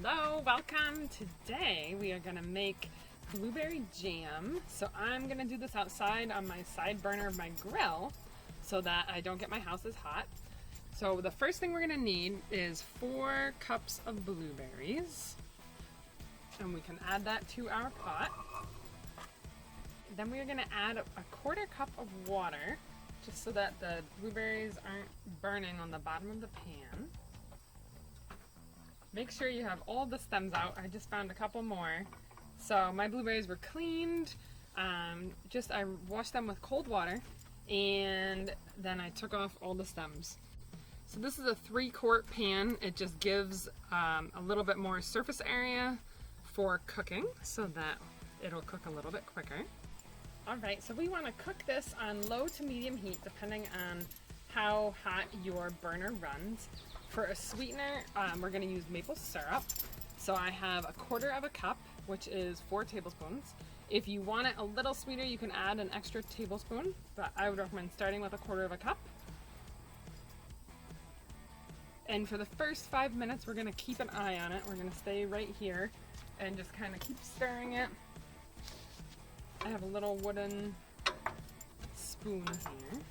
Hello, welcome. Today we are going to make blueberry jam. So I'm going to do this outside on my side burner of my grill so that I don't get my house as hot. So the first thing we're going to need is 4 cups of blueberries, and we can add that to our pot. Then we're going to add a 1/4 cup of water just so that the blueberries aren't burning on the bottom of the pan. Make sure you have all the stems out. I just found a couple more. So my blueberries were cleaned. I washed them with cold water and then I took off all the stems. So this is a 3-quart pan. It just gives a little bit more surface area for cooking so that it'll cook a little bit quicker. Alright, so we want to cook this on low to medium heat depending on how hot your burner runs. For a sweetener, we're going to use maple syrup. So I have 1/4 cup, which is 4 tablespoons. If you want it a little sweeter, you can add an extra tablespoon, but I would recommend starting with 1/4 cup. And for the first 5 minutes, we're going to keep an eye on it. We're going to stay right here and just kind of keep stirring it. I have a little wooden spoon here.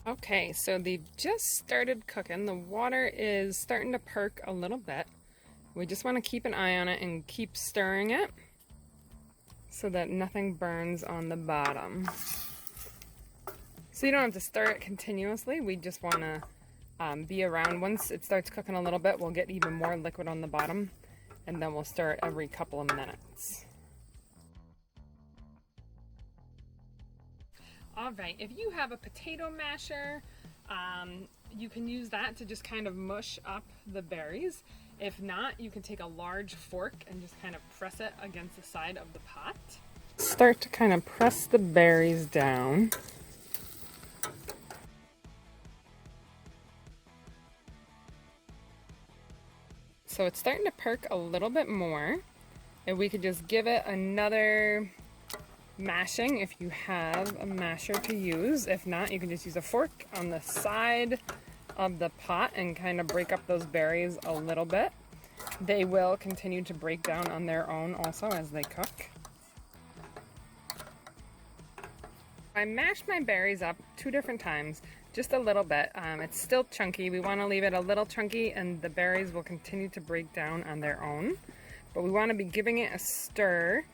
Okay, so they've just started cooking. The water is starting to perk a little bit. We just want to keep an eye on it and keep stirring it so that nothing burns on the bottom. So you don't have to stir it continuously. We just want to be around. Once it starts cooking a little bit, we'll get even more liquid on the bottom, and then we'll stir it every couple of minutes. Alright, if you have a potato masher, you can use that to just kind of mush up the berries. If not, you can take a large fork and just kind of press it against the side of the pot. Start to kind of press the berries down. So it's starting to perk a little bit more, and we could just give it another mashing if you have a masher to use. If not, you can just use a fork on the side of the pot and kind of break up those berries a little bit. They will continue to break down on their own also as they cook. I mashed my berries up 2 different times, just a little bit. It's still chunky. We want to leave it a little chunky and the berries will continue to break down on their own. But we want to be giving it a stir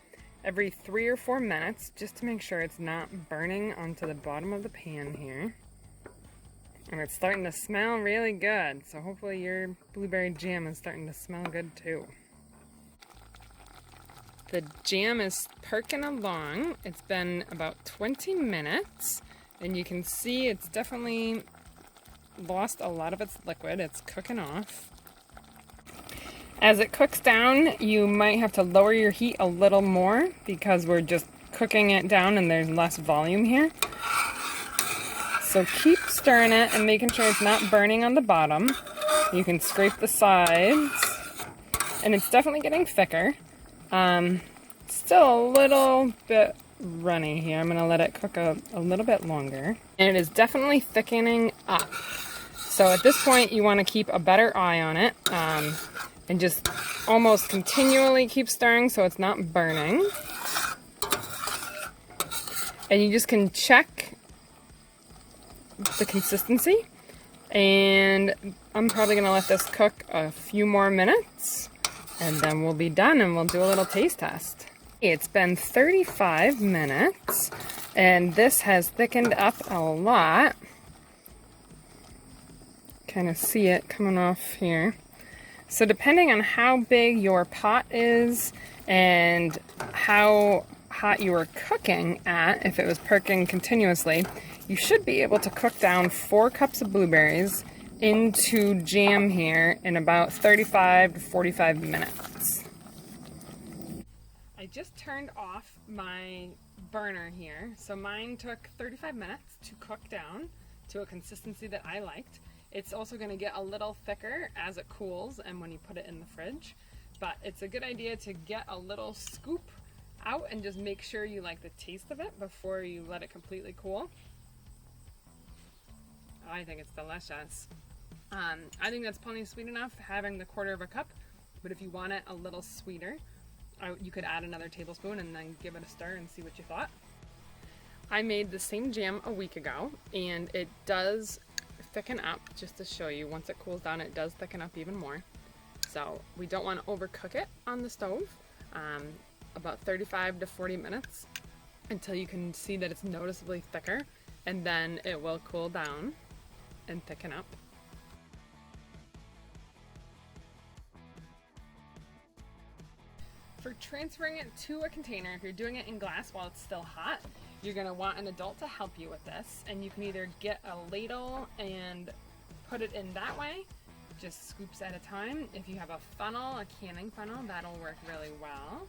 every 3 or 4 minutes just to make sure it's not burning onto the bottom of the pan here. And it's starting to smell really good, so hopefully your blueberry jam is starting to smell good too. The jam is perking along. It's been about 20 minutes and you can see it's definitely lost a lot of its liquid. It's cooking off. As it cooks down, you might have to lower your heat a little more because we're just cooking it down and there's less volume here. So keep stirring it and making sure it's not burning on the bottom. You can scrape the sides, and it's definitely getting thicker. Still a little bit runny here. I'm going to let it cook a little bit longer. And it is definitely thickening up. So at this point, you want to keep a better eye on it. And just almost continually keep stirring so it's not burning. And you just can check the consistency. And I'm probably going to let this cook a few more minutes. And then we'll be done and we'll do a little taste test. It's been 35 minutes. And this has thickened up a lot. Kind of see it coming off here. So depending on how big your pot is and how hot you are cooking at, if it was perking continuously, you should be able to cook down 4 cups of blueberries into jam here in about 35 to 45 minutes. I just turned off my burner here, so mine took 35 minutes to cook down to a consistency that I liked. It's also going to get a little thicker as it cools and when you put it in the fridge. But it's a good idea to get a little scoop out and just make sure you like the taste of it before you let it completely cool. I think it's delicious. I think that's plenty sweet enough, having the 1/4 cup, but if you want it a little sweeter, you could add another tablespoon and then give it a stir and see what you thought. I made the same jam a week ago, and it does thicken up. Just to show you, once it cools down, it does thicken up even more. So we don't want to overcook it on the stove. About 35 to 40 minutes until you can see that it's noticeably thicker, and then it will cool down and thicken up. For transferring it to a container, if you're doing it in glass while it's still hot, you're going to want an adult to help you with this, and you can either get a ladle and put it in that way, just scoops at a time. If you have a funnel, a canning funnel, that'll work really well.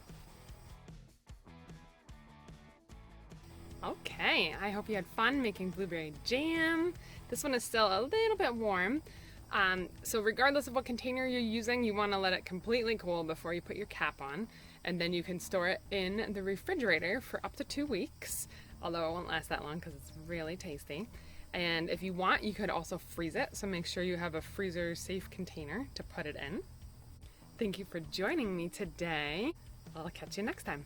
Okay, I hope you had fun making blueberry jam. This one is still a little bit warm. So regardless of what container you're using, you want to let it completely cool before you put your cap on, and then you can store it in the refrigerator for up to 2 weeks, although it won't last that long because it's really tasty. And if you want, you could also freeze it, so make sure you have a freezer safe container to put it in. Thank you for joining me today. I'll catch you next time.